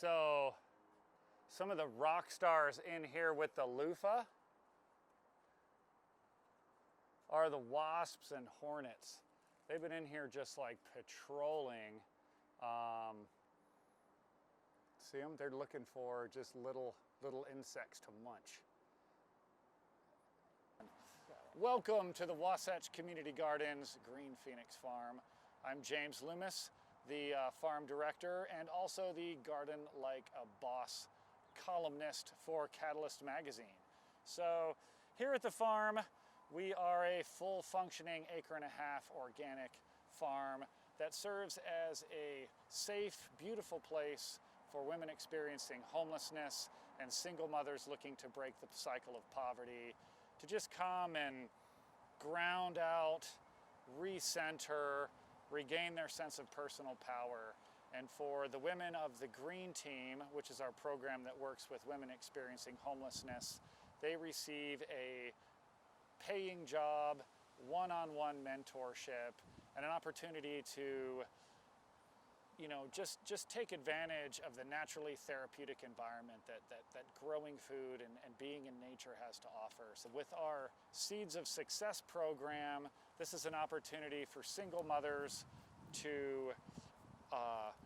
So some of the rock stars in here with the loofah are the wasps and hornets. They've been in here just like patrolling. See them? They're looking for just little insects to munch. Welcome to the Wasatch Community Gardens Green Phoenix Farm. I'm James Loomis, the farm director and also the Garden Like a Boss columnist for Catalyst magazine. So here at the farm, we are a full functioning 1.5 acre organic farm that serves as a safe, beautiful place for women experiencing homelessness and single mothers looking to break the cycle of poverty, to just come and ground out, recenter, regain their sense of personal power. And for the women of the Green Team, which is our program that works with women experiencing homelessness, they receive a paying job, one-on-one mentorship, and an opportunity to just take advantage of the naturally therapeutic environment that growing food and being in nature has to offer. So with our Seeds of Success program, this is an opportunity for single mothers to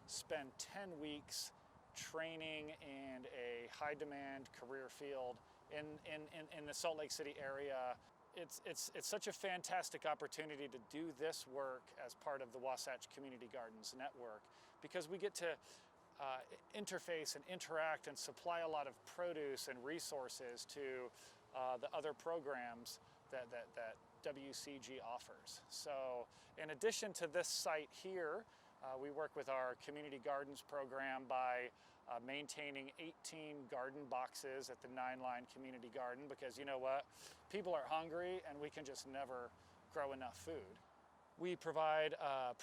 spend 10 weeks training in a high demand career field in the Salt Lake City area. It's such a fantastic opportunity to do this work as part of the Wasatch Community Gardens network, because we get to interface and interact and supply a lot of produce and resources to the other programs that WCG offers. So in addition to this site here, we work with our community gardens program by maintaining 18 garden boxes at the 9-line community garden, because you know what? People are hungry and we can just never grow enough food. We provide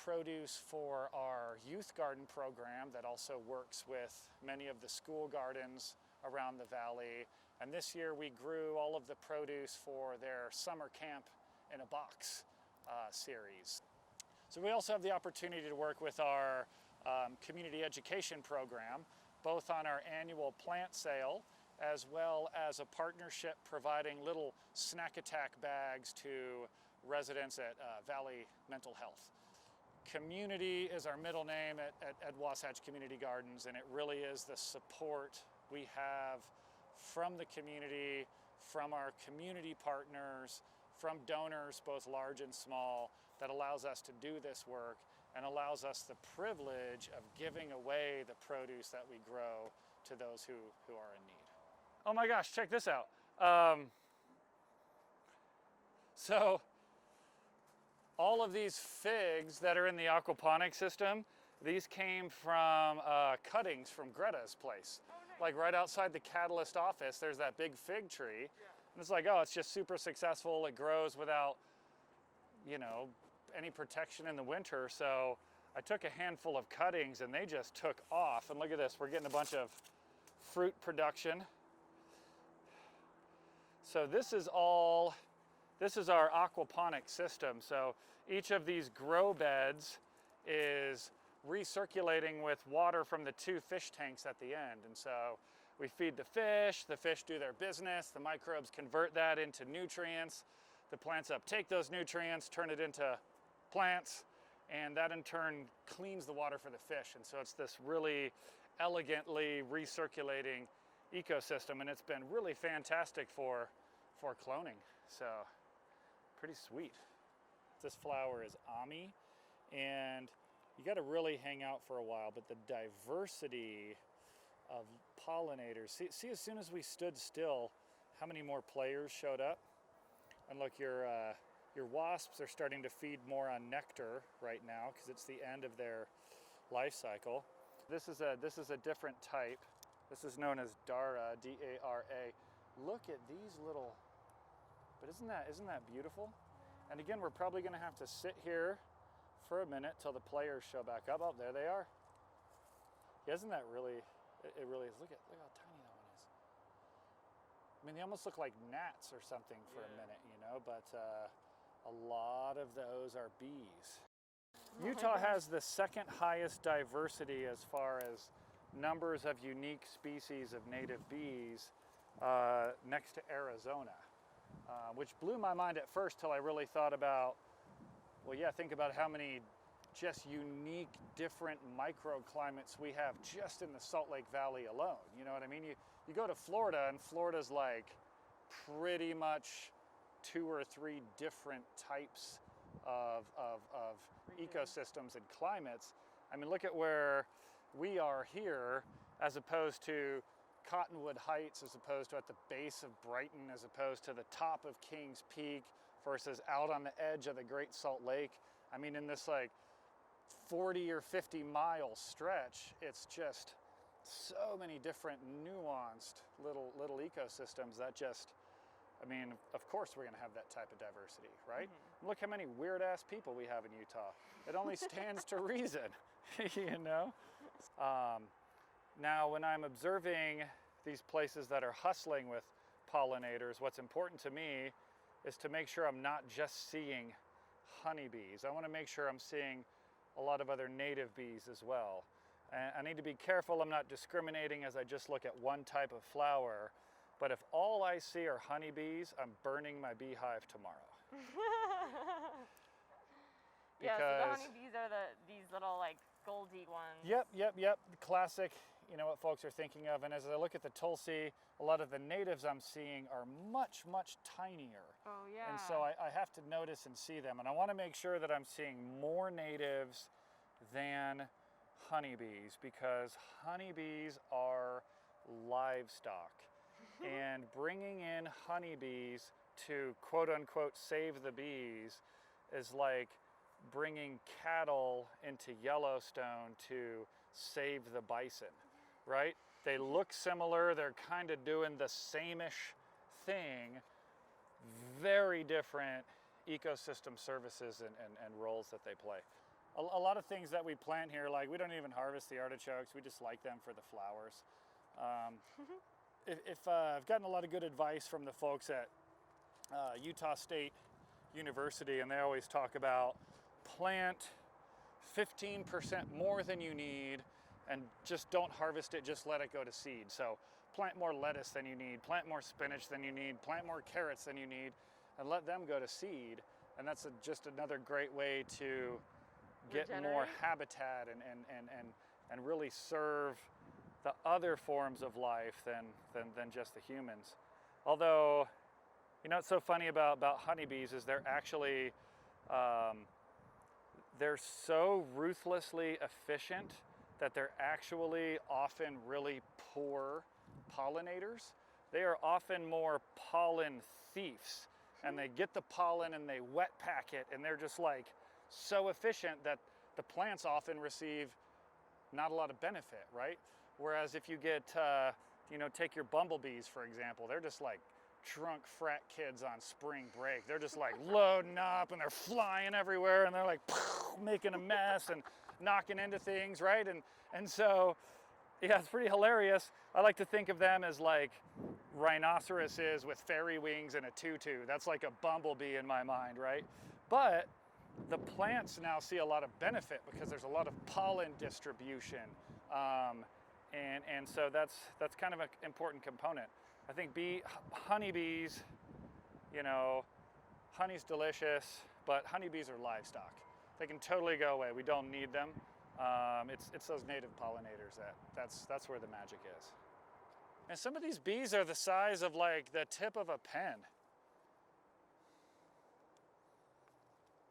produce for our youth garden program that also works with many of the school gardens around the valley. And this year we grew all of the produce for their summer camp in a box series. So we also have the opportunity to work with our community education program, both on our annual plant sale, as well as a partnership providing little snack attack bags to residents at Valley Mental Health. Community is our middle name at Wasatch Community Gardens, and it really is the support we have from the community, from our community partners, from donors, both large and small, that allows us to do this work and allows us the privilege of giving away the produce that we grow to those who are in need. Oh my gosh, check this out. So all of these figs that are in the aquaponic system, these came from cuttings from Greta's place. Oh, nice. Like right outside the Catalyst office, there's that big fig tree. Yeah. And it's like, oh, it's just super successful. It grows without, any protection in the winter. So I took a handful of cuttings and they just took off. And look at this, we're getting a bunch of fruit production. So this is our aquaponic system. So each of these grow beds is recirculating with water from the 2 fish tanks at the end. And so we feed the fish do their business, the microbes convert that into nutrients, the plants uptake those nutrients, turn it into plants, and that in turn cleans the water for the fish. And so it's this really elegantly recirculating ecosystem, and it's been really fantastic for cloning. So pretty sweet. This flower is Ami, and you got to really hang out for a while, but the diversity of pollinators, see as soon as we stood still, how many more players showed up. And look, your wasps are starting to feed more on nectar right now because it's the end of their life cycle. This is a different type. This is known as Dara, D-A-R-A. Look at these little, but isn't that beautiful? And again, we're probably going to have to sit here for a minute till the players show back up. Oh, there they are. Yeah, isn't that really, it really is. Look how tiny that one is. I mean, they almost look like gnats or something for a minute, but a lot of those are bees. Utah has the second highest diversity as far as numbers of unique species of native bees next to Arizona, which blew my mind at first till I really thought about, well, yeah, think about how many just unique, different microclimates we have just in the Salt Lake Valley alone. You know what I mean? You go to Florida, and Florida's like pretty much 2 or 3 different types of ecosystems and climates. I mean, look at where we are here as opposed to Cottonwood Heights, as opposed to at the base of Brighton, as opposed to the top of Kings Peak versus out on the edge of the Great Salt Lake. I mean, in this like 40 or 50 mile stretch, it's just so many different nuanced little ecosystems that just, I mean, of course we're going to have that type of diversity, right? Mm-hmm. Look how many weird ass people we have in Utah. It only stands to reason, you know? Now, when I'm observing these places that are hustling with pollinators, what's important to me is to make sure I'm not just seeing honeybees. I want to make sure I'm seeing a lot of other native bees as well. And I need to be careful I'm not discriminating as I just look at one type of flower. But if all I see are honeybees, I'm burning my beehive tomorrow. Yeah, so the honeybees are these little like goldy ones. Yep. The classic, you know what folks are thinking of. And as I look at the Tulsi, a lot of the natives I'm seeing are much, much tinier. Oh yeah. And so I have to notice and see them. And I want to make sure that I'm seeing more natives than honeybees, because honeybees are livestock. And bringing in honeybees to quote unquote save the bees is like bringing cattle into Yellowstone to save the bison, right? They look similar, they're kind of doing the same-ish thing, very different ecosystem services and roles that they play. A lot of things that we plant here, like we don't even harvest the artichokes, we just like them for the flowers. I've gotten a lot of good advice from the folks at Utah State University, and they always talk about plant 15% more than you need and just don't harvest it, just let it go to seed. So plant more lettuce than you need, plant more spinach than you need, plant more carrots than you need, and let them go to seed. And that's just another great way to get more habitat and really serve the other forms of life than just the humans. Although, you know what's so funny about honeybees is they're actually, they're so ruthlessly efficient that they're actually often really poor pollinators. They are often more pollen thieves, and they get the pollen and they wet pack it, and they're just like so efficient that the plants often receive not a lot of benefit, right? Whereas if you get, take your bumblebees, for example, they're just like drunk frat kids on spring break. They're just like loading up and they're flying everywhere and they're like making a mess and knocking into things, right? And so, yeah, it's pretty hilarious. I like to think of them as like rhinoceroses with fairy wings and a tutu. That's like a bumblebee in my mind, right? But the plants now see a lot of benefit because there's a lot of pollen distribution. And so that's kind of an important component. I think honeybees, honey's delicious, but honeybees are livestock. They can totally go away. We don't need them. It's those native pollinators that's where the magic is. And some of these bees are the size of like the tip of a pen.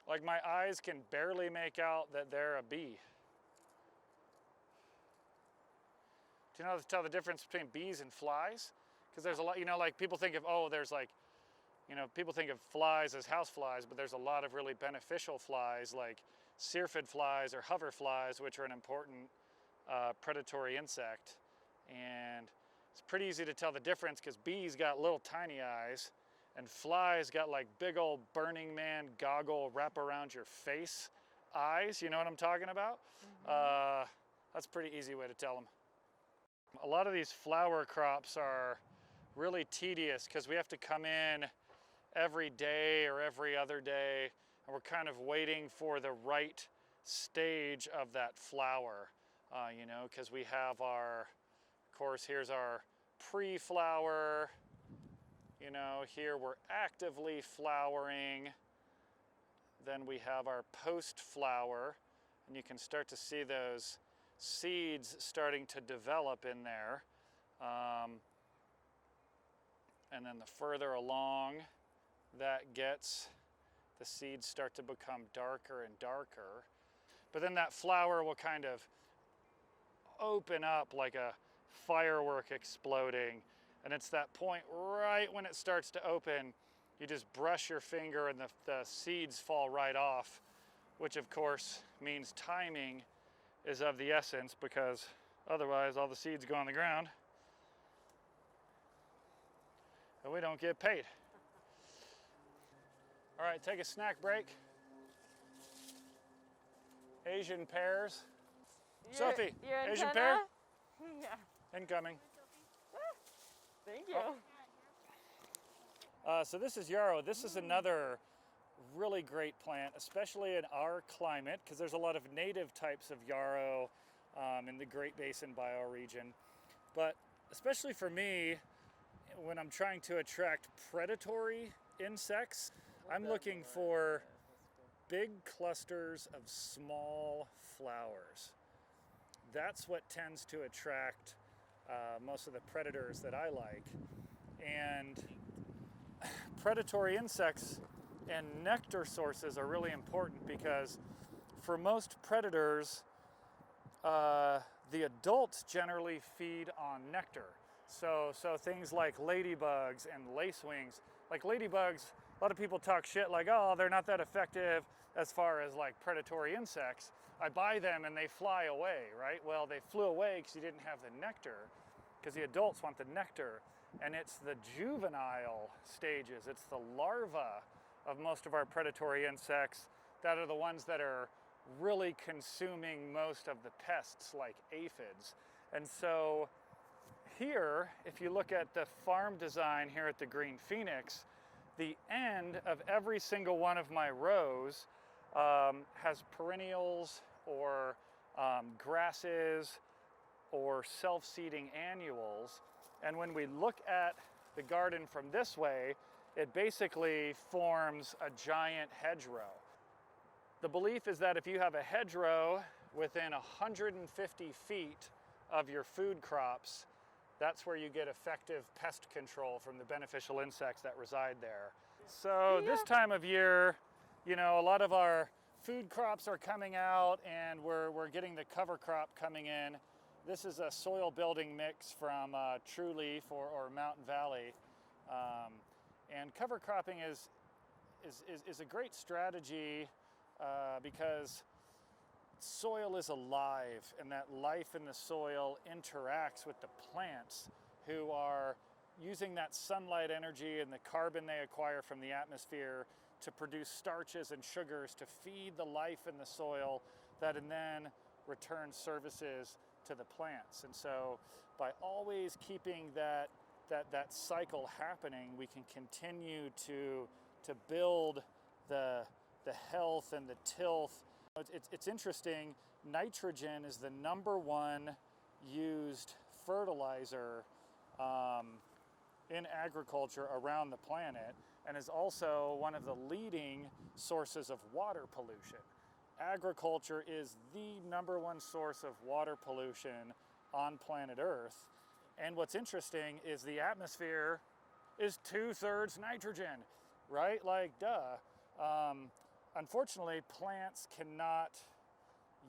Like my eyes can barely make out that they're a bee. Do you know how to tell the difference between bees and flies? Because there's a lot, like people think of, people think of flies as house flies, but there's a lot of really beneficial flies like syrphid flies or hover flies, which are an important predatory insect. And it's pretty easy to tell the difference because bees got little tiny eyes and flies got like big old Burning Man goggle wrap around your face eyes. You know what I'm talking about? Mm-hmm. That's a pretty easy way to tell them. A lot of these flower crops are really tedious because we have to come in every day or every other day, and we're kind of waiting for the right stage of that flower. you know, because we have our, of course, here's our pre-flower, you know, here we're actively flowering. Then we have our post-flower, and you can start to see those seeds starting to develop in there. And then the further along that gets, the seeds start to become darker and darker. But then that flower will kind of open up like a firework exploding. And it's that point right when it starts to open, you just brush your finger and the seeds fall right off, which of course means timing is of the essence, because otherwise all the seeds go on the ground and we don't get paid. All right, take a snack break. Asian pears. Sophie, your Asian antenna? pear? Yeah. Incoming. Thank you. So this is Yarrow. This is another really great plant, especially in our climate, because there's a lot of native types of yarrow in the Great Basin bioregion. But especially for me, when I'm trying to attract predatory insects, I'm looking for big clusters of small flowers. That's what tends to attract most of the predators that I like. And predatory insects and nectar sources are really important, because for most predators, the adults generally feed on nectar. So things like ladybugs and lacewings. Like ladybugs, a lot of people talk shit like, oh, they're not that effective as far as like predatory insects. I buy them and they fly away, right? Well, they flew away because you didn't have the nectar, because the adults want the nectar. And it's the juvenile stages, it's the larvae of most of our predatory insects that are the ones that are really consuming most of the pests like aphids. And so here, if you look at the farm design here at the Green Phoenix, the end of every single one of my rows has perennials or grasses or self-seeding annuals. And when we look at the garden from this way, it basically forms a giant hedgerow. The belief is that if you have a hedgerow within 150 feet of your food crops, that's where you get effective pest control from the beneficial insects that reside there. So this time of year, you know, a lot of our food crops are coming out and we're getting the cover crop coming in. This is a soil building mix from True Leaf or Mountain Valley. And cover cropping is a great strategy because soil is alive, and that life in the soil interacts with the plants, who are using that sunlight energy and the carbon they acquire from the atmosphere to produce starches and sugars to feed the life in the soil that in then return services to the plants. And so by always keeping that cycle happening, we can continue to build the health and the tilth. It's interesting, nitrogen is the #1 used fertilizer in agriculture around the planet, and is also one of the leading sources of water pollution. Agriculture is the #1 source of water pollution on planet Earth. And what's interesting is the atmosphere is 2/3 nitrogen, right? Like, duh. Unfortunately, plants cannot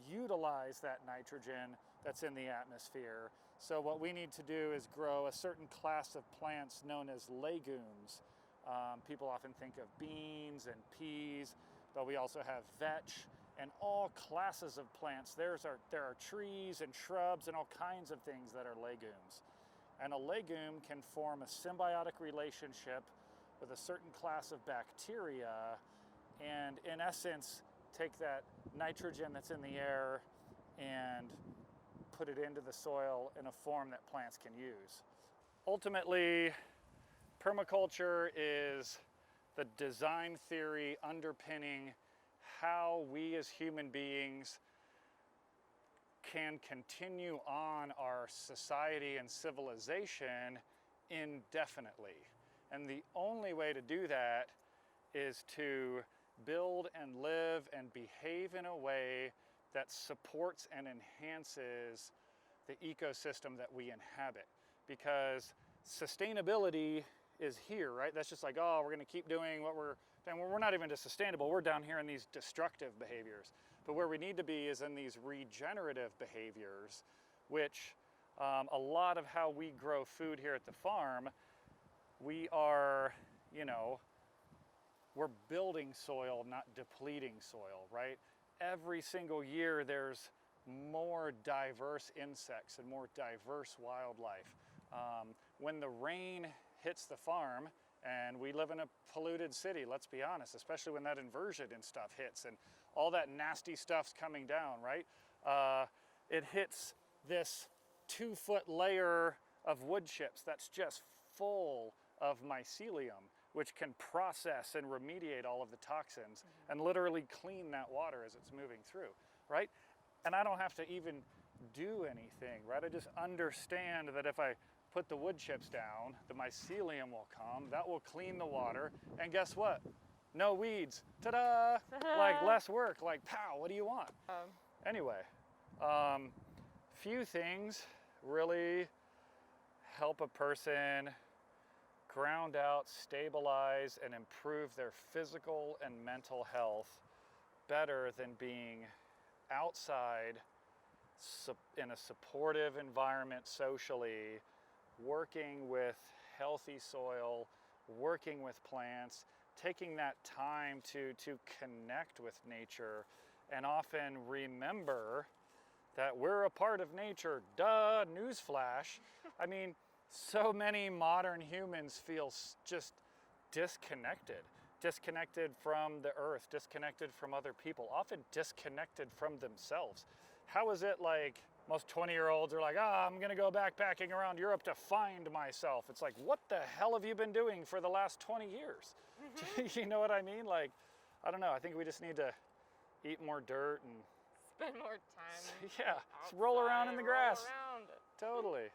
utilize that nitrogen that's in the atmosphere. So what we need to do is grow a certain class of plants known as legumes. People often think of beans and peas, but we also have vetch and all classes of plants. There are trees and shrubs and all kinds of things that are legumes. And a legume can form a symbiotic relationship with a certain class of bacteria, and in essence, take that nitrogen that's in the air and put it into the soil in a form that plants can use. Ultimately, permaculture is the design theory underpinning how we as human beings can continue on our society and civilization indefinitely. And the only way to do that is to build and live and behave in a way that supports and enhances the ecosystem that we inhabit. Because sustainability is here, right? That's just like, oh, we're gonna keep doing what we're doing. We're not even just sustainable, we're down here in these destructive behaviors. But where we need to be is in these regenerative behaviors, which a lot of how we grow food here at the farm, we are, you know, we're building soil, not depleting soil, right? Every single year there's more diverse insects and more diverse wildlife. When the rain hits the farm, and we live in a polluted city, let's be honest, especially when that inversion and stuff hits and all that nasty stuff's coming down, right? It hits this 2-foot layer of wood chips that's just full of mycelium, which can process and remediate all of the toxins and literally clean that water as it's moving through, right? And I don't have to even do anything, right? I just understand that if I put the wood chips down, the mycelium will come, that will clean the water, and guess what? No weeds, ta-da! Like less work, like pow, what do you want? Anyway, few things really help a person ground out, stabilize, and improve their physical and mental health better than being outside in a supportive environment socially, working with healthy soil, working with plants, taking that time to connect with nature, and often remember that we're a part of nature. Duh, newsflash. I mean, so many modern humans feel just disconnected from the earth, disconnected from other people, often disconnected from themselves. How is it like most 20-year-olds are like, I'm gonna go backpacking around Europe to find myself? It's like, what the hell have you been doing for the last 20 years? You know what I mean? Like, I don't know, I think we just need to eat more dirt and spend more time. Yeah, outside, roll around in the grass. Roll around. Totally.